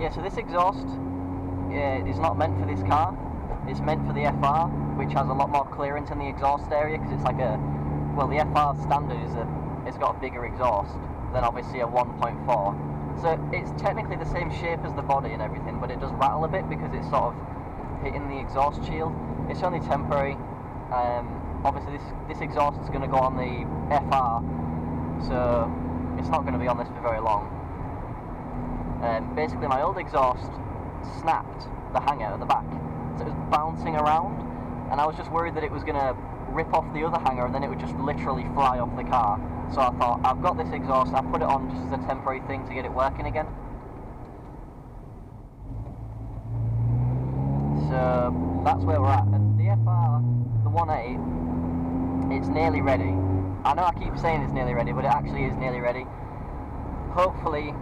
Yeah, so this exhaust is not meant for this car. It's meant for the FR, which has a lot more clearance in the exhaust area, because it's like a, well, the FR standard is it's got a bigger exhaust than obviously a 1.4. So it's technically the same shape as the body and everything, but it does rattle a bit because it's sort of hitting the exhaust shield. It's only temporary. Obviously this exhaust is going to go on the FR, so it's not going to be on this for very long. Basically my old exhaust snapped the hanger at the back, so it was bouncing around, and I was just worried that it was going to rip off the other hanger and then it would just literally fly off the car. So I thought, I've got this exhaust, I put it on just as a temporary thing to get it working again. So that's where we're at. And the FR, the 1.8, it's nearly ready. I know I keep saying it's nearly ready, but it actually is nearly ready. Hopefully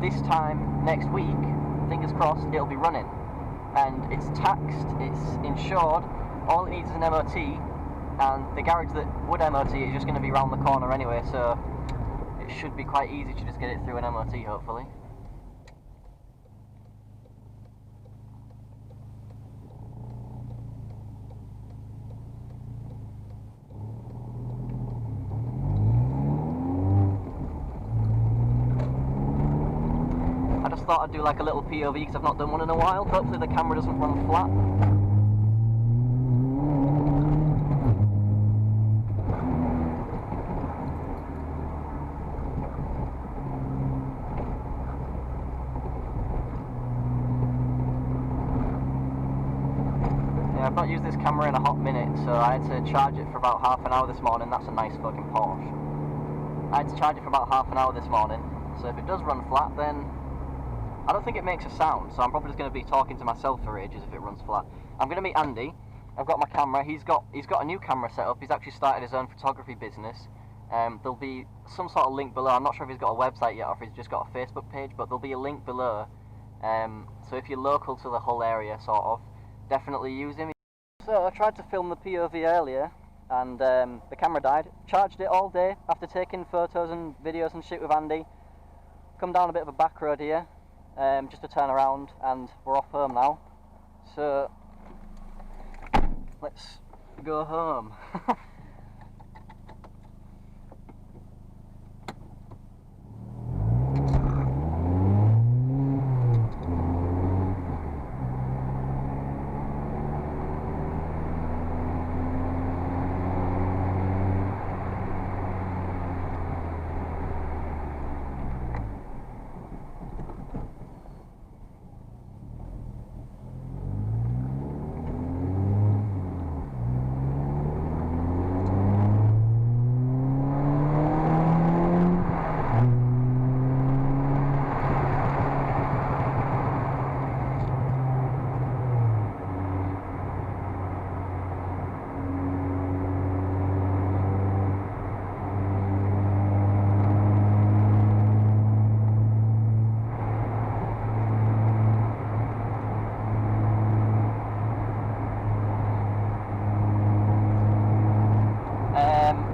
this time next week, fingers crossed, it'll be running. And it's taxed, it's insured, all it needs is an MOT, and the garage that would MOT is just going to be round the corner anyway, so it should be quite easy to just get it through an MOT hopefully. I just thought I'd do like a little POV because I've not done one in a while. Hopefully the camera doesn't run flat. I've not used this camera in a hot minute, so I had to charge it for about half an hour this morning. That's a nice fucking Porsche. I had to charge it for about half an hour this morning, so if it does run flat, then I don't think it makes a sound, so I'm probably just going to be talking to myself for ages if it runs flat. I'm going to meet Andy. I've got my camera. He's got a new camera set up. He's actually started his own photography business. There'll be some sort of link below. I'm not sure if he's got a website yet or if he's just got a Facebook page, but there'll be a link below. So if you're local to the whole area, sort of, definitely use him. So I tried to film the POV earlier, and the camera died. Charged it all day after taking photos and videos and shit with Andy. Come down a bit of a back road here, just to turn around, and we're off home now. So let's go home.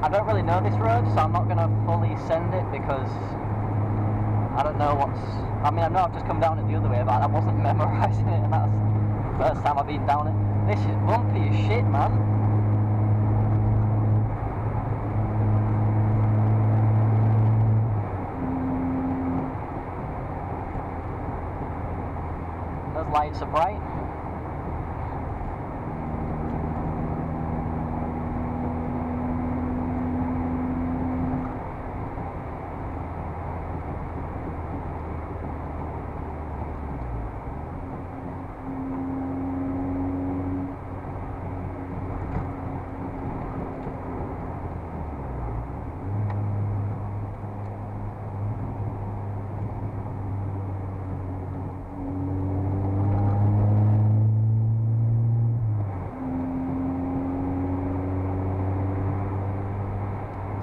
I don't really know this road, so I'm not going to fully send it because I don't know what's... I mean, I know I've just come down it the other way, but I wasn't memorising it, and that's the first time I've been down it. This is bumpy as shit, man. Those lights are bright.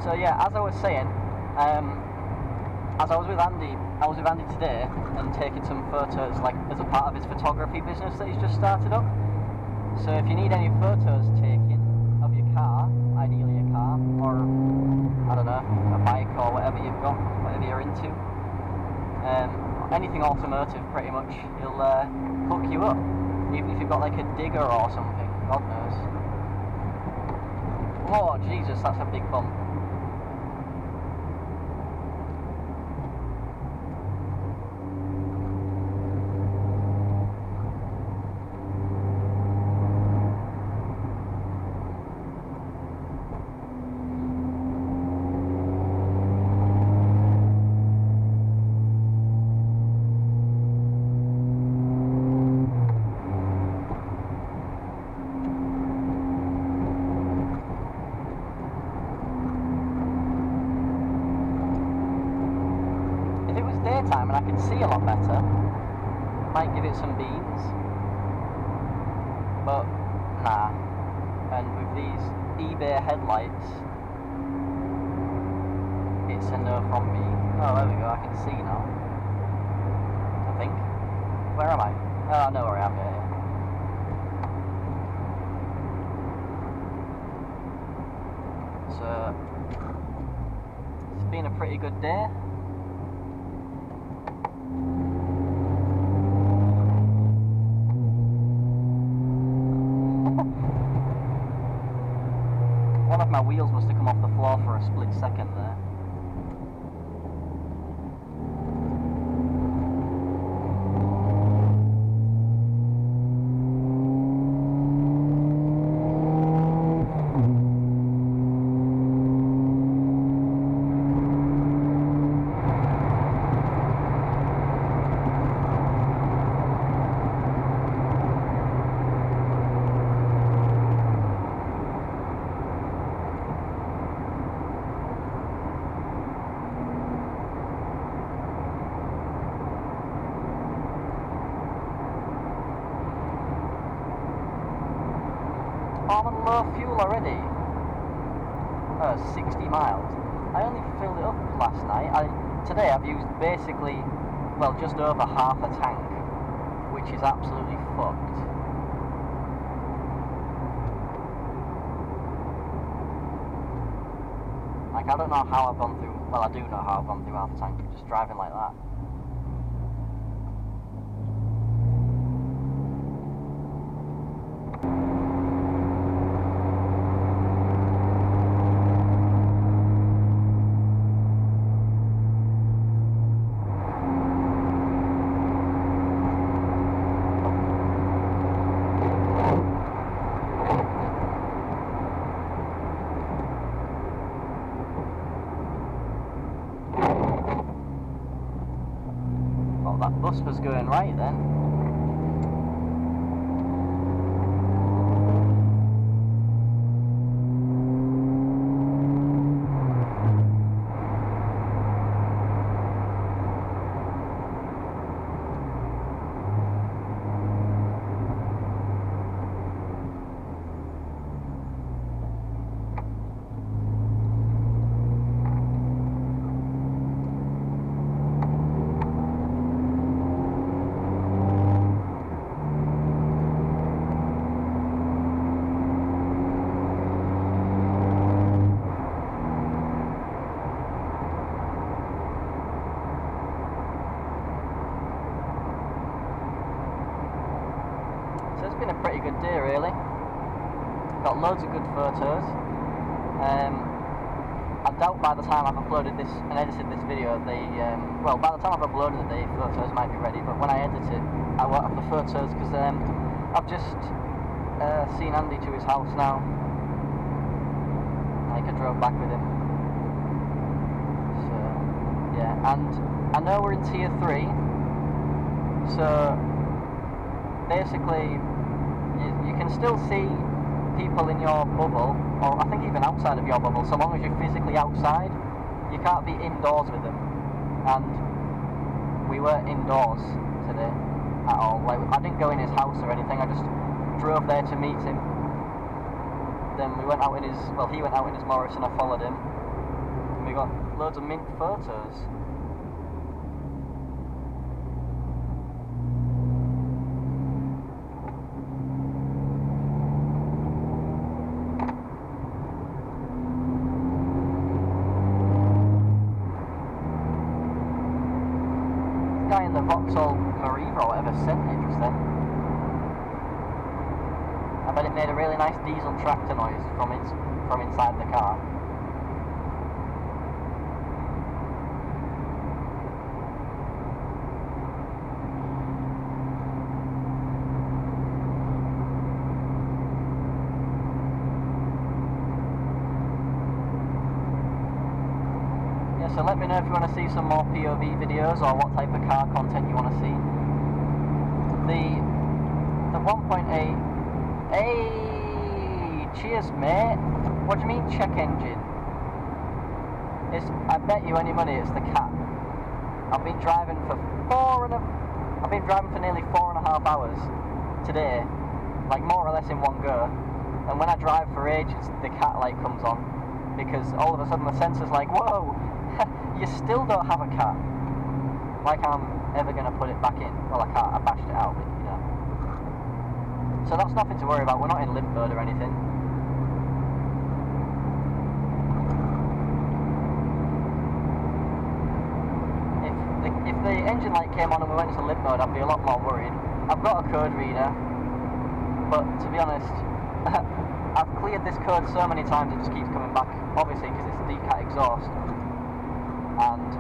So yeah, as I was saying, as I was with Andy today and taking some photos, like as a part of his photography business that he's just started up. So if you need any photos taken of your car, ideally a car, or I don't know, a bike or whatever you've got, whatever you're into, anything automotive pretty much, he'll hook you up. Even if you've got like a digger or something, God knows. Oh Jesus, that's a big bump. Daytime and I can see a lot better, might give it some beans, but nah. And with these eBay headlights, it's a no from me. Oh, there we go, I can see now, I think. Where am I? Oh, I know where I am, yeah. So it's been a pretty good day. One of my wheels must have come off the floor for a split second there. I'm on low fuel already. 60 miles. I only filled it up last night. Today I've used basically, well, just over half a tank, which is absolutely fucked. Like, I don't know how I've gone through, well, I do know how I've gone through half a tank, just driving like that. That bus was going right then. So it's been a pretty good day really. Got loads of good photos. I doubt by the time I've uploaded this and edited this video, well, by the time I've uploaded it, the photos might be ready, but when I edit it, I won't have the photos because I've just seen Andy to his house now. Like, I drove back with him. So, yeah, and I know we're in tier 3, so basically you can still see people in your bubble, or I think even outside of your bubble, so long as you're physically outside. You can't be indoors with them, and we weren't indoors today at all. Like, I didn't go in his house or anything, I just drove there to meet him. Then we went out in his, well, he went out in his Morris and I followed him, and we got loads of mint photos. Guy in the Vauxhall Marine or whatever sent it just then. I bet it made a really nice diesel tractor noise from inside the car. So let me know if you want to see some more POV videos or what type of car content you want to see. The 1.8. Hey, cheers, mate. What do you mean check engine? I bet you any money it's the cat. I've been driving for nearly 4.5 hours today, like more or less in one go. And when I drive for ages, the cat light comes on because all of a sudden the sensor's like, whoa. You still don't have a cat. Like I'm ever going to put it back in. Well, I can't. I bashed it out, but you know. So that's nothing to worry about. We're not in limp mode or anything. If the engine light came on and we went into limp mode, I'd be a lot more worried. I've got a code reader, but to be honest, I've cleared this code so many times it just keeps coming back. Obviously, because it's decat exhaust. And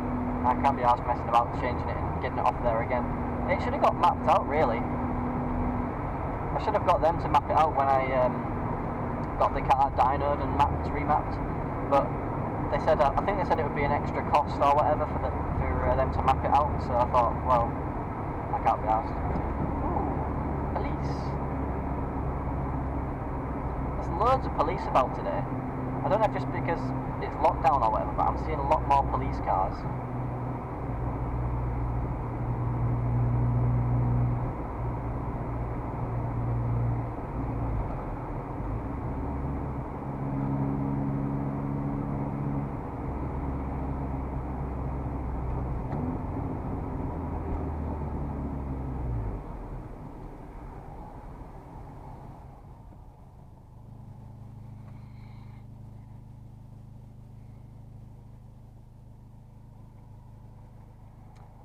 I can't be arsed messing about changing it and getting it off there again. It should have got mapped out, really. I should have got them to map it out when I got the car dynoed and remapped. But they said, I think they said it would be an extra cost or whatever for them to map it out. So I thought, well, I can't be arsed. Ooh, police. There's loads of police about today. I don't know if just because it's lockdown or whatever, but I'm seeing a lot more police cars.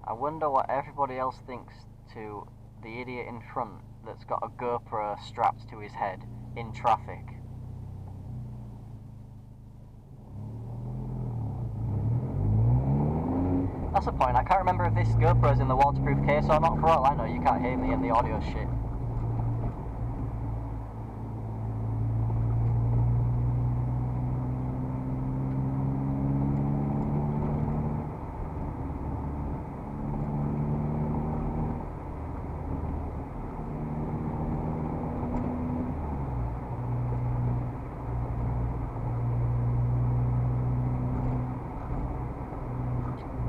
I wonder what everybody else thinks to the idiot in front that's got a GoPro strapped to his head in traffic. That's the point. I can't remember if this GoPro's in the waterproof case or not. For all I know, you can't hear me and the audio shit.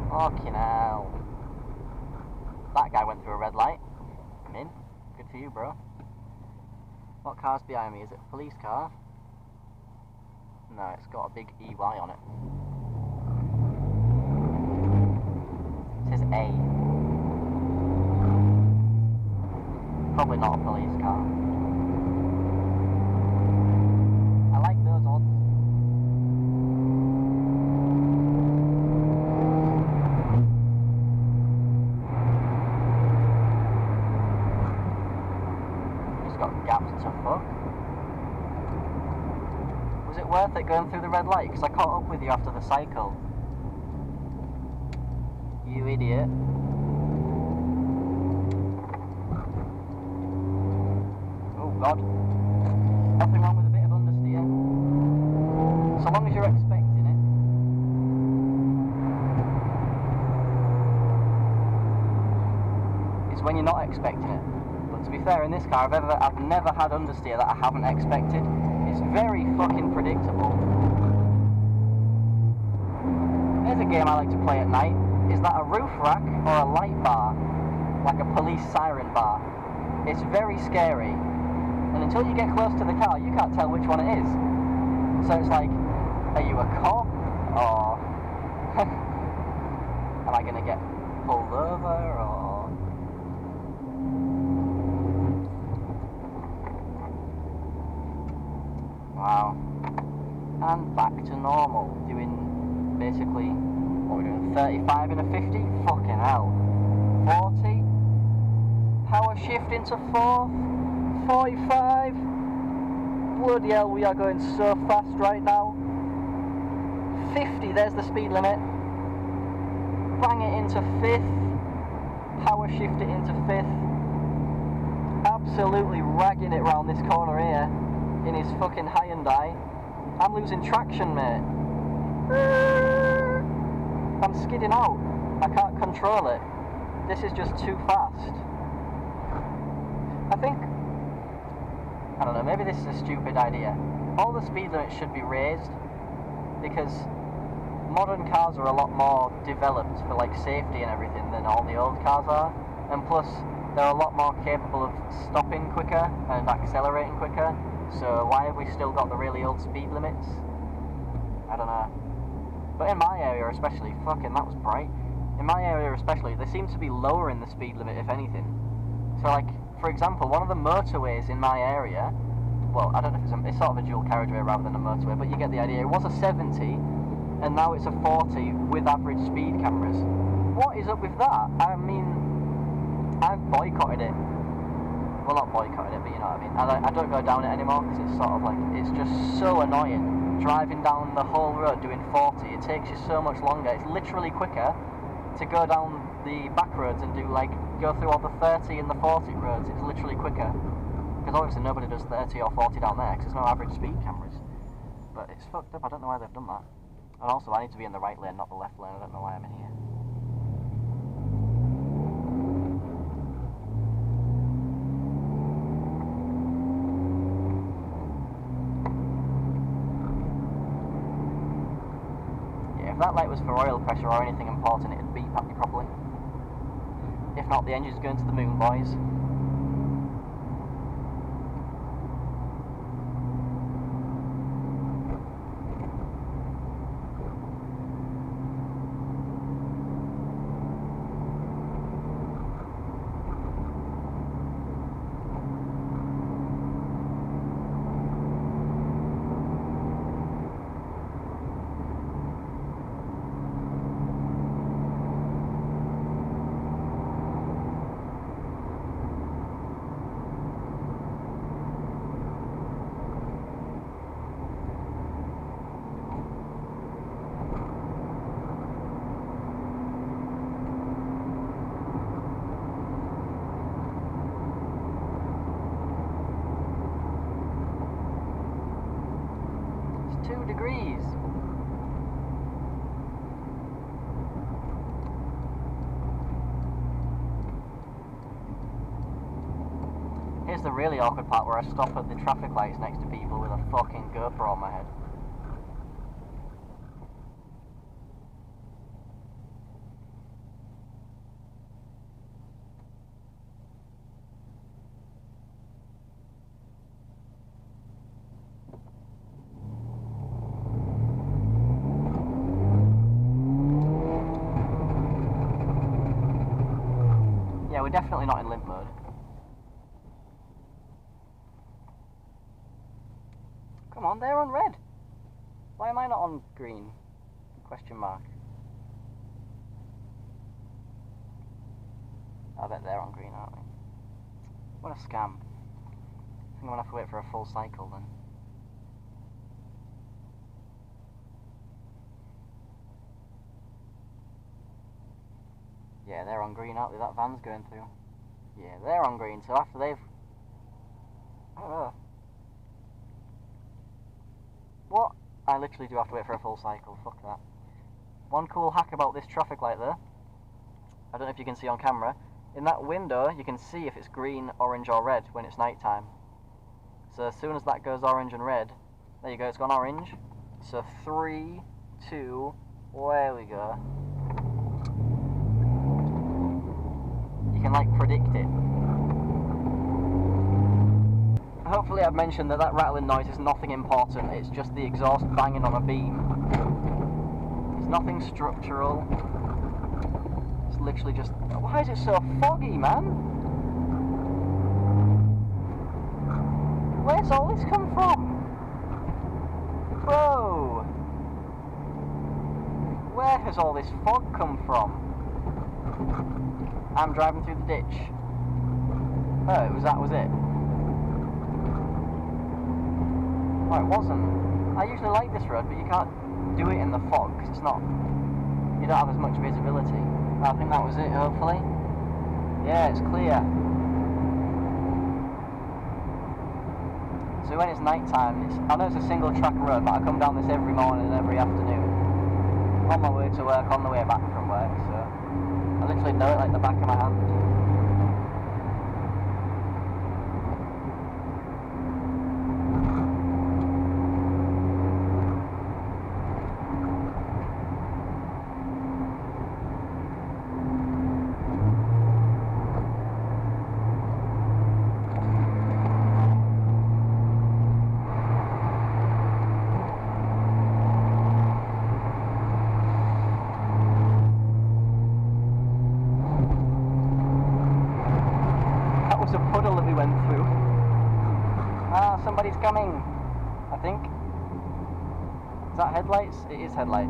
Fucking hell. That guy went through a red light. I'm in. Good for you, bro. What car's behind me? Is it a police car? No, it's got a big EY on it. It says A. Probably not a police car. I like those odds. Was it worth it going through the red light? Because I caught up with you after the cycle. You idiot. Oh god. Nothing wrong with a bit of understeer. So long as you're expecting it. It's when you're not expecting it. To be fair, in this car, I've never had understeer that I haven't expected. It's very fucking predictable. There's a game I like to play at night. Is that a roof rack or a light bar? Like a police siren bar. It's very scary. And until you get close to the car, you can't tell which one it is. So it's like, are you a cop? Or am I going to get pulled over? Or... Wow. And back to normal. Doing basically, what we're doing, 35 in a 50? Fucking hell. 40? Power shift into fourth. 45. Bloody hell, we are going so fast right now. 50, there's the speed limit. Bang it into fifth. Power shift it into fifth. Absolutely ragging it round this corner here in his fucking Hyundai. I'm losing traction, mate. I'm skidding out. I can't control it. This is just too fast. I don't know, maybe this is a stupid idea. All the speed limits should be raised because modern cars are a lot more developed for like safety and everything than all the old cars are. And plus, they're a lot more capable of stopping quicker and accelerating quicker. So why have we still got the really old speed limits? I don't know. But in my area especially, fucking that was bright. In my area especially, they seem to be lowering the speed limit if anything. So like, for example, one of the motorways in my area, well, I don't know if it's sort of a dual carriageway rather than a motorway, but you get the idea. It was a 70, and now it's a 40 with average speed cameras. What is up with that? I mean, I've boycotted it. Well, not boycotted it, but you know what I mean. I don't go down it anymore because it's sort of like, it's just so annoying. Driving down the whole road doing 40, it takes you so much longer. It's literally quicker to go down the back roads and do like, go through all the 30 and the 40 roads. It's literally quicker. Because obviously nobody does 30 or 40 down there because there's no average speed cameras. But it's fucked up, I don't know why they've done that. And also I need to be in the right lane, not the left lane, I don't know why I'm in here. If that light was for oil pressure or anything important, it'd beep at me properly. If not, the engine's going to the moon, boys. Degrees. Here's the really awkward part where I stop at the traffic lights next to people with a fucking GoPro on my head. We're definitely not in limp mode. Come on, they're on red. Why am I not on green? Question mark. I bet they're on green, aren't they? What a scam. I think I'm gonna have to wait for a full cycle then. Yeah, they're on green, aren't they? That van's going through. Yeah, they're on green, so after they've... I don't know. What? I literally do have to wait for a full cycle, fuck that. One cool hack about this traffic light there, I don't know if you can see on camera, in that window you can see if it's green, orange or red when it's night time. So as soon as that goes orange and red, there you go, it's gone orange. So 3, 2, there we go. You can like predict it. Hopefully I've mentioned that rattling noise is nothing important, it's just the exhaust banging on a beam. It's nothing structural. It's literally just... Why is it so foggy, man? Where's all this come from? Bro! Where has all this fog come from? I'm driving through the ditch. Oh, that was it. Oh, it wasn't. I usually like this road, but you can't do it in the fog, because it's not... You don't have as much visibility. I think that was it, hopefully. Yeah, it's clear. So when it's night time, I know it's a single track road, but I come down this every morning and every afternoon. On my way to work, on the way back from work, so I literally know it like the back of my hand. Somebody's coming, I think. Is that headlights? It is headlights.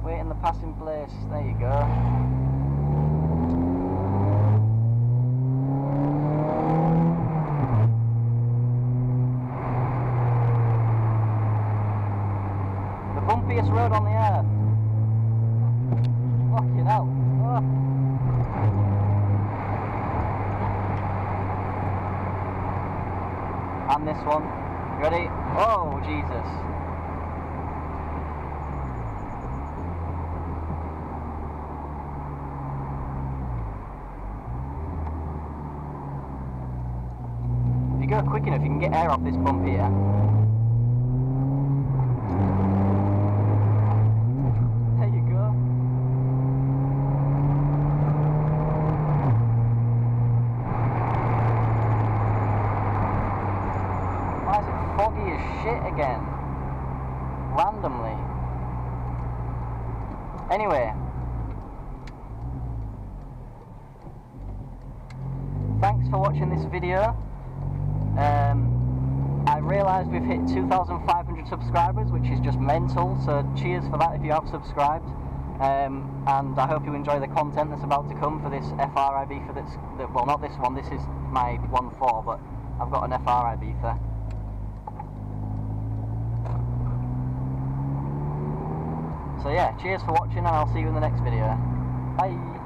Wait in the passing place. There you go. The bumpiest road on the earth. Fucking hell. Oh. And this one. Ready? Oh, Jesus. If you go quick enough, you can get air off this bump here. There you go. Why is it foggy as shit again? Randomly. Anyway. Thanks for watching this video. I realised we've hit 2,500 subscribers, which is just mental, so cheers for that if you have subscribed. And I hope you enjoy the content that's about to come for this FR Ibiza well, not this one, this is my 1.4, but I've got an FR Ibiza. So yeah, cheers for watching, and I'll see you in the next video. Bye!